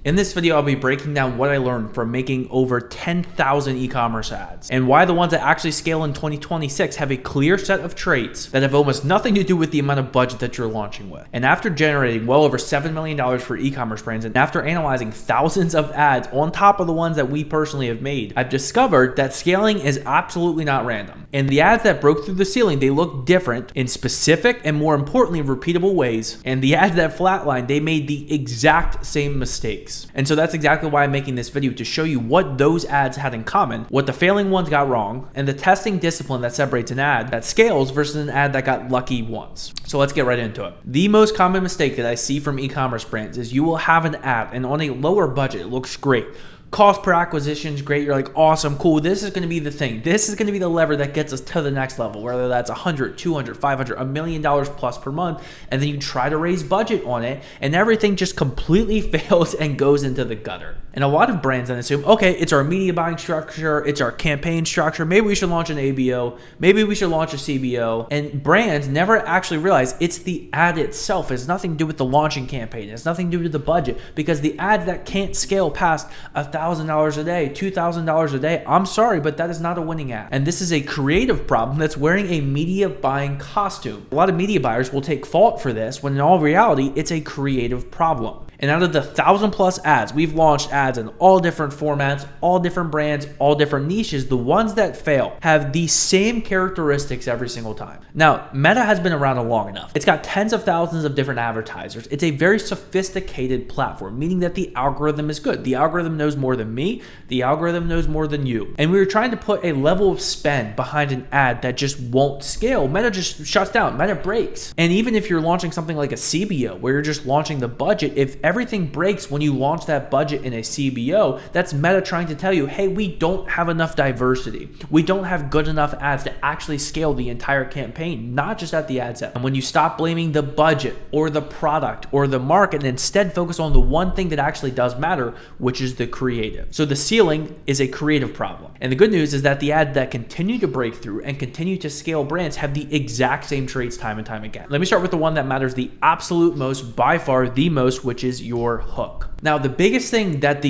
In this video, I'll be breaking down what I learned from making over 10,000 e-commerce ads and why the ones that actually scale in 2026 have a clear set of traits that have almost nothing to do with the amount of budget that you're launching with. And after generating well over $7 million for e-commerce brands and after analyzing thousands of ads on top of the ones that we personally have made, I've discovered that scaling is absolutely not random. And the ads that broke through the ceiling, they look different in specific and more importantly, repeatable ways. And the ads that flatlined, they made the exact same mistakes. And so that's exactly why I'm making this video, to show you what those ads had in common, what the failing ones got wrong, and the testing discipline that separates an ad that scales versus an ad that got lucky once. So let's get right into it. The most common mistake that I see from e-commerce brands is you will have an ad and on a lower budget, it looks great. Cost per acquisition is great. You're like, awesome, cool. This is going to be the thing. This is going to be the lever that gets us to the next level, whether that's 100, 200, 500, $1 million plus per month. And then you try to raise budget on it and everything just completely fails and goes into the gutter. And a lot of brands then assume, okay, it's our media buying structure. It's our campaign structure. Maybe we should launch an ABO. Maybe we should launch a CBO. And brands never actually realize it's the ad itself. It has nothing to do with the launching campaign. It has nothing to do with the budget, because the ads that can't scale past $1,000 a day, $2,000 a day, I'm sorry, but that is not a winning ad. And this is a creative problem that's wearing a media buying costume. A lot of media buyers will take fault for this when in all reality, it's a creative problem. And out of the 1,000+ ads, we've launched ads in all different formats, all different brands, all different niches. The ones that fail have the same characteristics every single time. Now, Meta has been around long enough. It's got tens of thousands of different advertisers. It's a very sophisticated platform, meaning that the algorithm is good. The algorithm knows more than me. The algorithm knows more than you. And we were trying to put a level of spend behind an ad that just won't scale. Meta just shuts down. Meta breaks. And even if you're launching something like a CBO, where you're just launching the budget, if everything breaks when you launch that budget in a CBO, that's Meta trying to tell you, hey, we don't have enough diversity. We don't have good enough ads to actually scale the entire campaign, not just at the ad set. And when you stop blaming the budget or the product or the market and instead focus on the one thing that actually does matter, which is the creative. So the ceiling is a creative problem. And the good news is that the ads that continue to break through and continue to scale brands have the exact same traits time and time again. Let me start with the one that matters the absolute most, by far the most, which is your hook. Now, the biggest thing that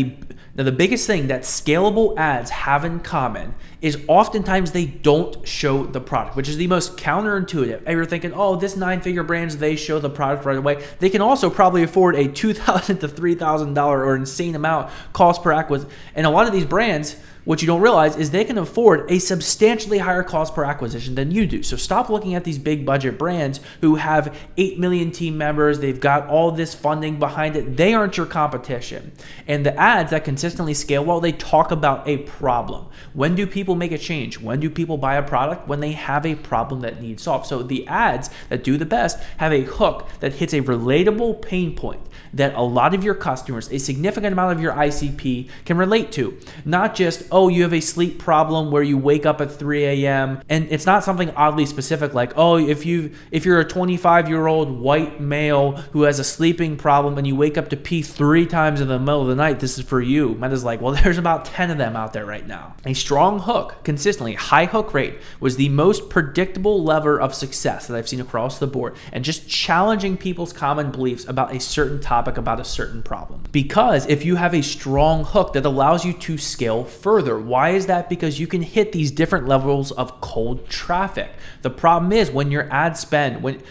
scalable ads have in common is oftentimes they don't show the product, which is the most counterintuitive. And you're thinking, oh, this 9-figure brands, they show the product right away. They can also probably afford a $2,000 to $3,000 or insane amount cost per acquisition. And a lot of these brands, what you don't realize is they can afford a substantially higher cost per acquisition than you do. So stop looking at these big budget brands who have 8 million team members. They've got all this funding behind it. They aren't your competition. And the ads that consistently scale well, they talk about a problem. When do people make a change? When do people buy a product? When they have a problem that needs solved. So the ads that do the best have a hook that hits a relatable pain point that a lot of your customers, a significant amount of your ICP can relate to. Not just, oh, you have a sleep problem where you wake up at 3 a.m. And it's not something oddly specific like, oh, if you're a 25-year-old white male who has a sleeping problem and you wake up to pee 3 times in the middle of the night, this is for you. Meta's like, well, there's about 10 of them out there right now. A strong hook, consistently, high hook rate was the most predictable lever of success that I've seen across the board, and just challenging people's common beliefs about a certain topic, about a certain problem. Because if you have a strong hook that allows you to scale further, why is that? Because you can hit these different levels of cold traffic. The problem is when your ad spend, when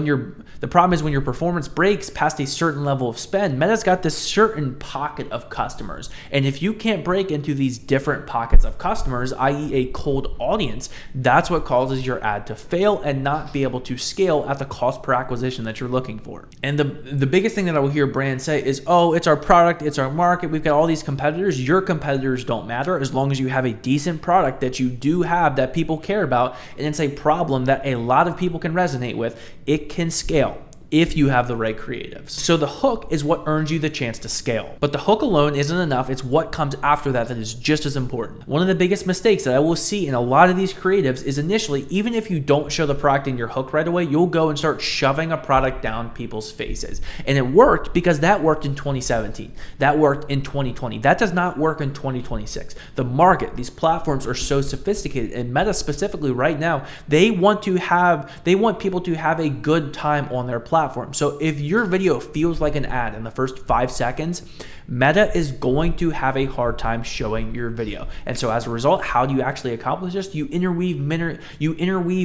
your performance breaks past a certain level of spend, Meta's got this certain pocket of customers. And if you can't break into these different pockets of customers, i.e. a cold audience, that's what causes your ad to fail and not be able to scale at the cost per acquisition that you're looking for. And the biggest thing that I will hear brands say is, oh, it's our product, it's our market, we've got all these competitors. Your competitors don't matter as long as you have a decent product that you do have that people care about, and it's a problem that a lot of people can resonate with. It can scale if you have the right creatives. So the hook is what earns you the chance to scale. But the hook alone isn't enough. It's what comes after that that is just as important. One of the biggest mistakes that I will see in a lot of these creatives is initially, even if you don't show the product in your hook right away, you'll go and start shoving a product down people's faces. And it worked because that worked in 2017. That worked in 2020. That does not work in 2026. The market, these platforms are so sophisticated, and Meta specifically right now, they want people to have a good time on their platform. So if your video feels like an ad in the first 5 seconds, Meta is going to have a hard time showing your video. And so as a result, how do you actually accomplish this? You interweave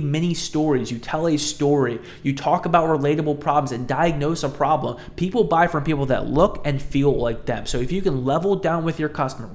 mini stories. You tell a story. You talk about relatable problems and diagnose a problem. People buy from people that look and feel like them. So if you can level down with your customer,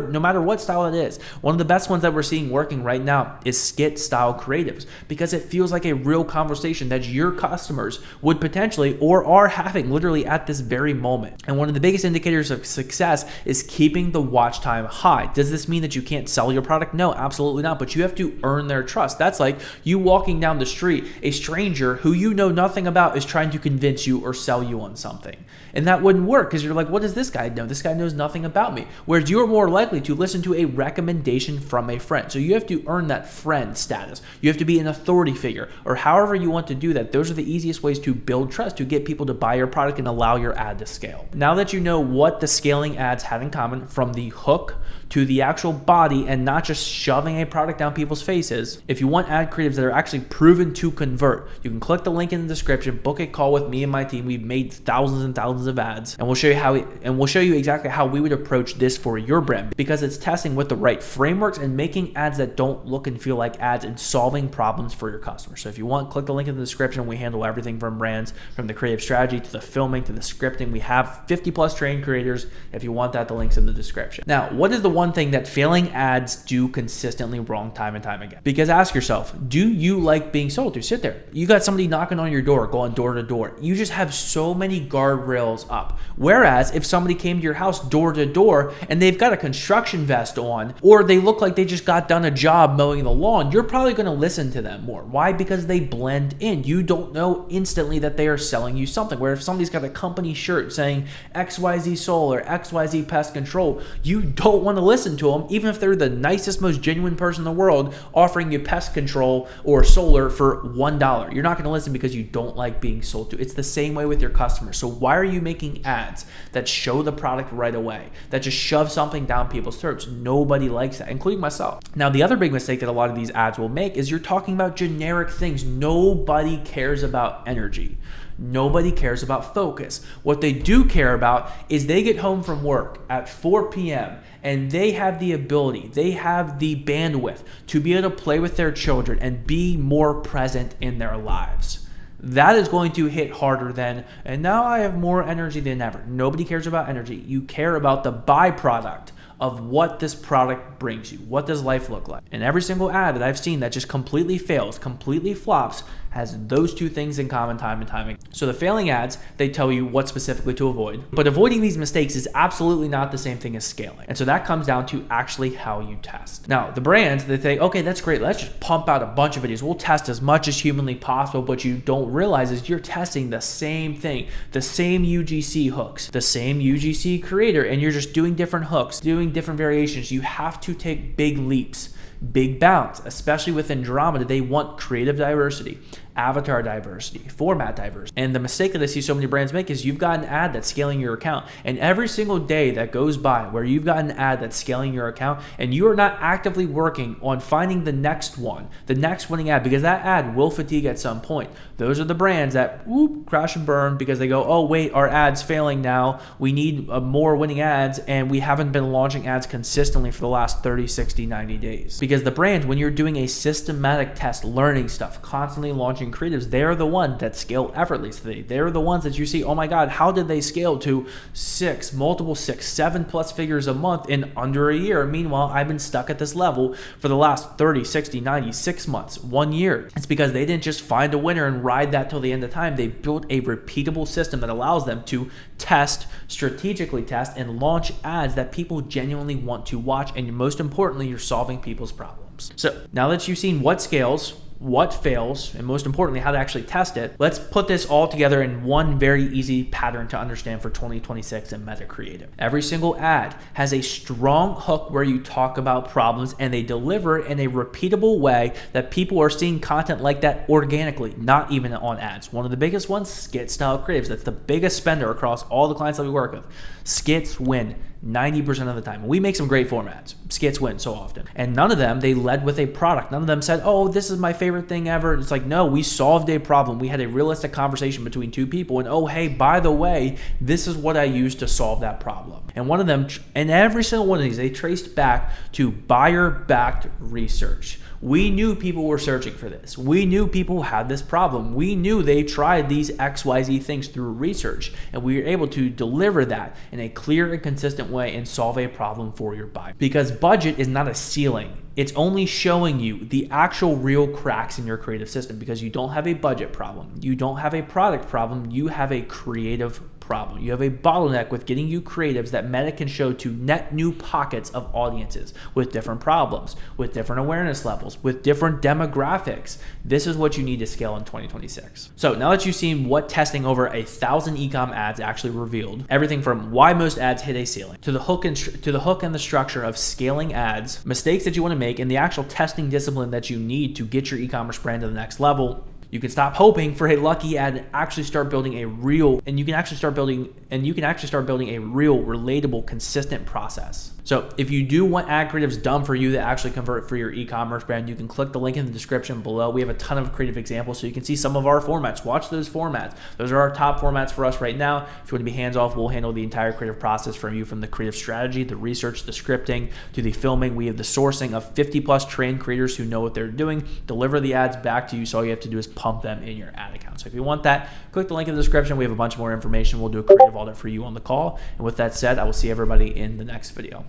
no matter what style it is, one of the best ones that we're seeing working right now is skit-style creatives, because it feels like a real conversation that your customers would potentially or are having literally at this very moment. And one of the biggest indicators of success is keeping the watch time high. Does this mean that you can't sell your product? No, absolutely not. But you have to earn their trust. That's like you walking down the street, a stranger who you know nothing about is trying to convince you or sell you on something. And that wouldn't work because you're like, what does this guy know? This guy knows nothing about me. Whereas you're more likely to listen to a recommendation from a friend. So you have to earn that friend status. You have to be an authority figure, or however you want to do that. Those are the easiest ways to build trust, to get people to buy your product and allow your ad to scale. Now that you know what the scaling ads have in common, from the hook to the actual body and not just shoving a product down people's faces, if you want ad creatives that are actually proven to convert, you can click the link in the description, book a call with me and my team. We've made thousands and thousands of ads, and we'll show you exactly how we would approach this for your brand, because it's testing with the right frameworks and making ads that don't look and feel like ads and solving problems for your customers. So if you want, click the link in the description. We handle everything from brands, from the creative strategy to the filming to the scripting. We have 50 plus trained creators. If you want that, the link's in the description. Now, what is the one thing that failing ads do consistently wrong time and time again? Because ask yourself, do you like being sold to? Sit there. You got somebody knocking on your door, going door to door. You just have so many guardrails up. Whereas if somebody came to your house door to door and they've got a construction vest on, or they look like they just got done a job mowing the lawn, you're probably going to listen to them more. Why? Because they blend in. You don't know instantly that they are selling you something. Where if somebody's got a company shirt saying XYZ Solar, XYZ Pest Control, you don't want to listen to them, even if they're the nicest, most genuine person in the world offering you pest control or solar for $1. You're not going to listen because you don't like being sold to. It's the same way with your customers. So why are you making ads that show the product right away, that just shove something down people's throats? Nobody likes that, including myself. Now, the other big mistake that a lot of these ads will make is you're talking about generic things. Nobody cares about energy. Nobody cares about focus. What they do care about is they get home from work at 4 p.m. and they have the ability, they have the bandwidth to be able to play with their children and be more present in their lives. That is going to hit harder than, and now I have more energy than ever. Nobody cares about energy. You care about the byproduct of what this product brings you. What does life look like? And every single ad that I've seen that just completely fails, completely flops, has those two things in common time and time again. So the failing ads, they tell you what specifically to avoid, but avoiding these mistakes is absolutely not the same thing as scaling. And so that comes down to actually how you test. Now, the brands, they think, okay, that's great. Let's just pump out a bunch of videos. We'll test as much as humanly possible. But you don't realize is you're testing the same thing, the same UGC hooks, the same UGC creator, and you're just doing different hooks, doing different variations. You have to take big leaps, big bounds, especially within drama. They want creative diversity, avatar diversity, format diversity. And the mistake that I see so many brands make is you've got an ad that's scaling your account, and every single day that goes by where you've got an ad that's scaling your account and you are not actively working on finding the next one, the next winning ad, because that ad will fatigue at some point. Those are the brands that crash and burn because they go, oh wait, our ad's failing now. We need more winning ads, and we haven't been launching ads consistently for the last 30, 60, 90 days. Because the brands, when you're doing a systematic test, learning stuff, constantly launching creatives, they're the ones that scale effortlessly. They're the ones that you see, oh my God, how did they scale to multiple 6, 7 plus figures a month in under a year? Meanwhile, I've been stuck at this level for the last 30, 60, 90, 6 months, 1 year. It's because they didn't just find a winner and ride that till the end of time. They built a repeatable system that allows them to test, strategically test, and launch ads that people genuinely want to watch. And most importantly, you're solving people's problems. So now that you've seen what scales, what fails, and most importantly, how to actually test it, let's put this all together in one very easy pattern to understand for 2026 in Meta Creative. Every single ad has a strong hook where you talk about problems, and they deliver it in a repeatable way that people are seeing content like that organically, not even on ads. One of the biggest ones, skit-style creatives. That's the biggest spender across all the clients that we work with. Skits win 90% of the time. We make some great formats. Skits win so often. And none of them, they led with a product. None of them said, oh, this is my favorite thing ever. It's like, no, we solved a problem. We had a realistic conversation between two people. And oh, hey, by the way, this is what I used to solve that problem. And one of them, and every single one of these, they traced back to buyer-backed research. We knew people were searching for this. We knew people had this problem. We knew they tried these XYZ things through research, and we were able to deliver that in a clear and consistent way and solve a problem for your buyer. Because budget is not a ceiling. It's only showing you the actual real cracks in your creative system, because you don't have a budget problem. You don't have a product problem. You have a creative problem. You have a bottleneck with getting you creatives that Meta can show to net new pockets of audiences with different problems, with different awareness levels, with different demographics. This is what you need to scale in 2026. So now that you've seen what testing over 1,000 ecom ads actually revealed, everything from why most ads hit a ceiling to the hook and the structure of scaling ads, mistakes that you want to make, and the actual testing discipline that you need to get your e-commerce brand to the next level, you can stop hoping for a lucky ad and actually start building a real, relatable, consistent process. So if you do want ad creatives done for you that actually convert for your e-commerce brand, you can click the link in the description below. We have a ton of creative examples so you can see some of our formats. Watch those formats. Those are our top formats for us right now. If you want to be hands-off, we'll handle the entire creative process from you, from the creative strategy, the research, the scripting, to the filming. We have the sourcing of 50 plus trained creators who know what they're doing, deliver the ads back to you. So all you have to do is pump them in your ad account. So if you want that, click the link in the description. We have a bunch more information. We'll do a creative audit for you on the call. And with that said, I will see everybody in the next video.